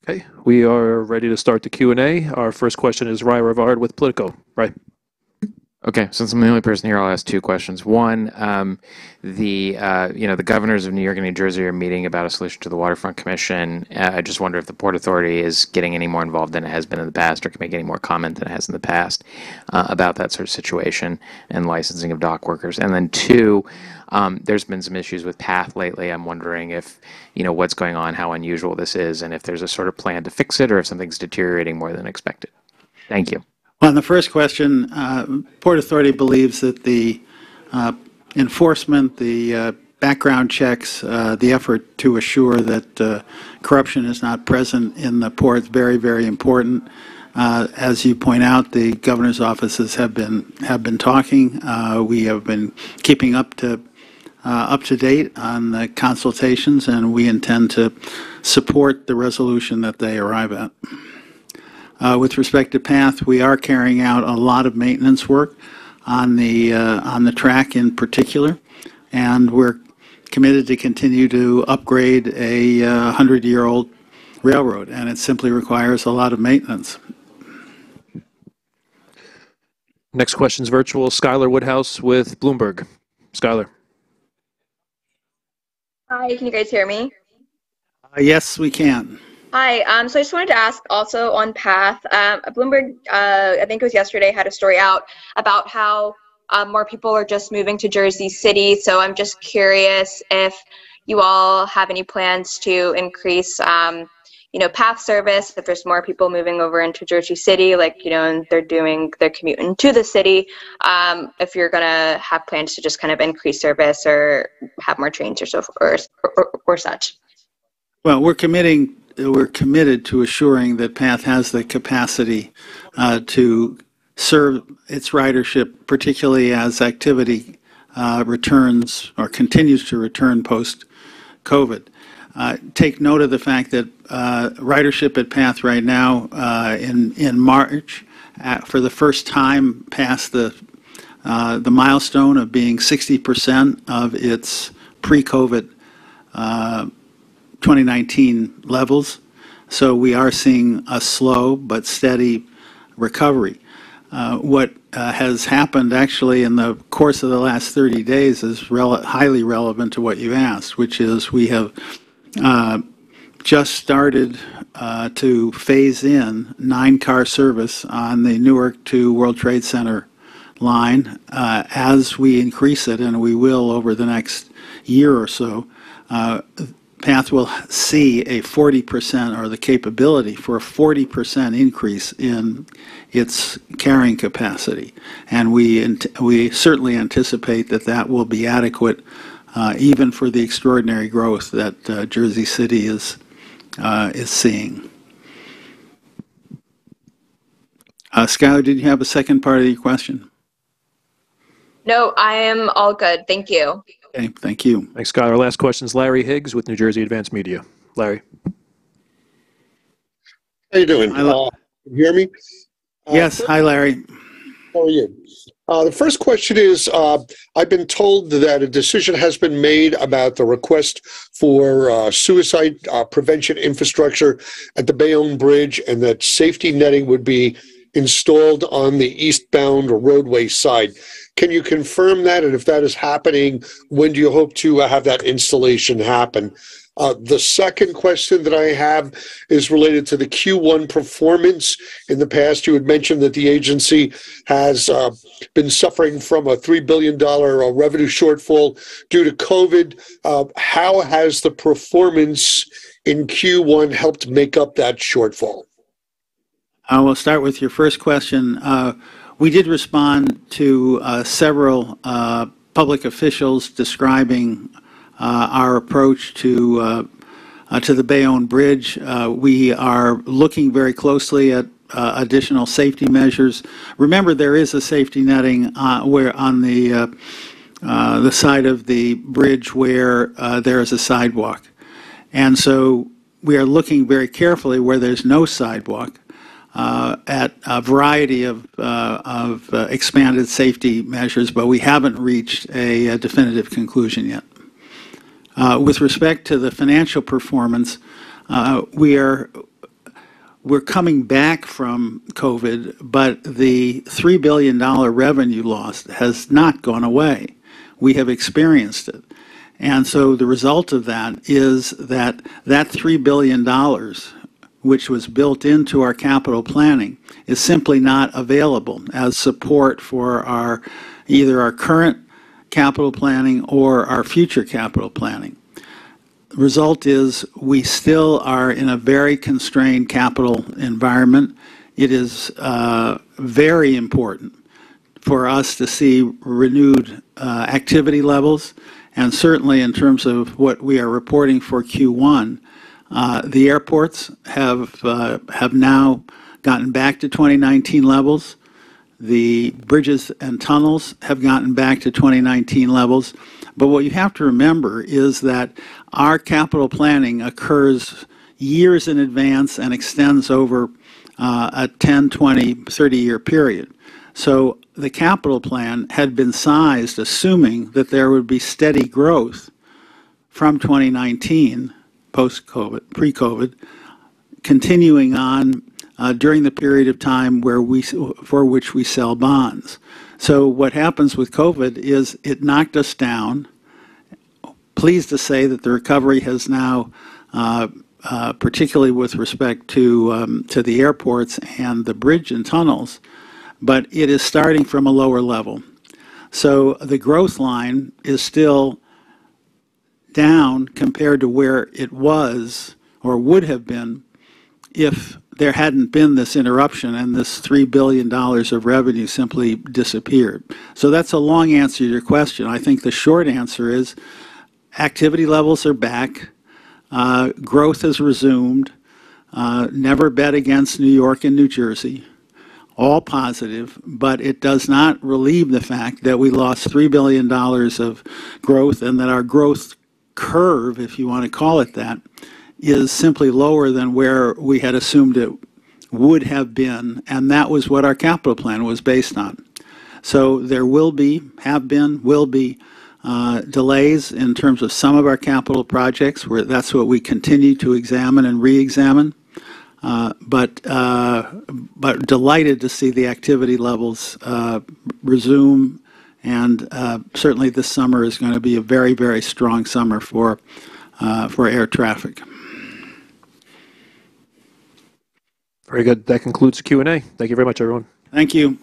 Okay, we are ready to start the Q&A. Our first question is Ry Rivard with Politico. Ry. Okay, since I'm the only person here, I'll ask two questions. One, the governors of New York and New Jersey are meeting about a solution to the Waterfront Commission. I just wonder if the Port Authority is getting any more involved than it has been in the past, or can make any more comment than it has in the past about that sort of situation and licensing of dock workers. And then two, there's been some issues with PATH lately. I'm wondering if what's going on, how unusual this is, and if there's a sort of plan to fix it, or if something's deteriorating more than expected. Thank you. On the first question, Port Authority believes that the enforcement, the background checks, the effort to assure that corruption is not present in the port is very, very important. As you point out, the governor's offices have been talking. We have been keeping up to date on the consultations, and we intend to support the resolution that they arrive at. With respect to PATH, we are carrying out a lot of maintenance work on the track in particular, and we're committed to continue to upgrade a 100-year-old railroad, and it simply requires a lot of maintenance. Next question is virtual. Skylar Woodhouse with Bloomberg. Skylar. Hi, can you guys hear me? Yes, we can. Hi, so I just wanted to ask also on PATH, Bloomberg, I think it was yesterday, had a story out about how more people are just moving to Jersey City. So I'm just curious if you all have any plans to increase, PATH service, if there's more people moving over into Jersey City, and they're doing their commute into the city, if you're gonna have plans to just kind of increase service or have more trains or so forth, or such. Well, we're committed to assuring that PATH has the capacity to serve its ridership, particularly as activity returns or continues to return post-COVID. Take note of the fact that ridership at PATH right now in March, for the first time, passed the milestone of being 60% of its pre-COVID 2019 levels. So we are seeing a slow but steady recovery. What has happened actually in the course of the last 30 days is highly relevant to what you asked, which is we have just started to phase in 9-car service on the Newark to World Trade Center line. As we increase it, and we will over the next year or so, PATH will see a 40%, or the capability for a 40% increase in its carrying capacity. And we certainly anticipate that that will be adequate even for the extraordinary growth that Jersey City is seeing. Skylar, did you have a second part of your question? No, I am all good. Thank you. Okay, thank you. Thanks, Skylar. Last question is Larry Higgs with New Jersey Advanced Media. Larry. How you doing? Can you hear me? Yes. Hi, Larry. How are you? The first question is, I've been told that a decision has been made about the request for suicide prevention infrastructure at the Bayonne Bridge, and that safety netting would be installed on the eastbound roadway side. Can you confirm that? And if that is happening, when do you hope to have that installation happen? The second question that I have is related to the Q1 performance. In the past, you had mentioned that the agency has been suffering from a $3 billion revenue shortfall due to COVID. How has the performance in Q1 helped make up that shortfall? I will start with your first question. We did respond to several public officials describing our approach to the Bayonne Bridge. We are looking very closely at additional safety measures. Remember, there is a safety netting where on the side of the bridge where there is a sidewalk, and so we are looking very carefully where there's no sidewalk at a variety of expanded safety measures, but we haven't reached a definitive conclusion yet. With respect to the financial performance, we are we're coming back from COVID, but the $3 billion revenue loss has not gone away. We have experienced it. And so the result of that is that $3 billion, which was built into our capital planning, is simply not available as support for either our current capital planning or our future capital planning. The result is we still are in a very constrained capital environment. It is very important for us to see renewed activity levels, and certainly in terms of what we are reporting for Q1, the airports have now gotten back to 2019 levels. The bridges and tunnels have gotten back to 2019 levels. But what you have to remember is that our capital planning occurs years in advance and extends over a 10, 20, 30-year period. So the capital plan had been sized assuming that there would be steady growth from 2019, post-COVID, pre-COVID, continuing on during the period of time for which we sell bonds. So what happens with COVID is it knocked us down. Pleased to say that the recovery has now, particularly with respect to the airports and the bridge and tunnels, but it is starting from a lower level. So the growth line is still down compared to where it was or would have been if there hadn't been this interruption and this $3 billion of revenue simply disappeared. So that's a long answer to your question. I think the short answer is activity levels are back. Growth has resumed. Never bet against New York and New Jersey. All positive, but it does not relieve the fact that we lost $3 billion of growth and that our growth curve, if you want to call it that, is simply lower than where we had assumed it would have been, and that was what our capital plan was based on. So there will be delays in terms of some of our capital projects, where that's what we continue to examine and re-examine. But delighted to see the activity levels resume, and certainly this summer is going to be a very, very strong summer for air traffic. Very good. That concludes the Q&A. Thank you very much, everyone. Thank you.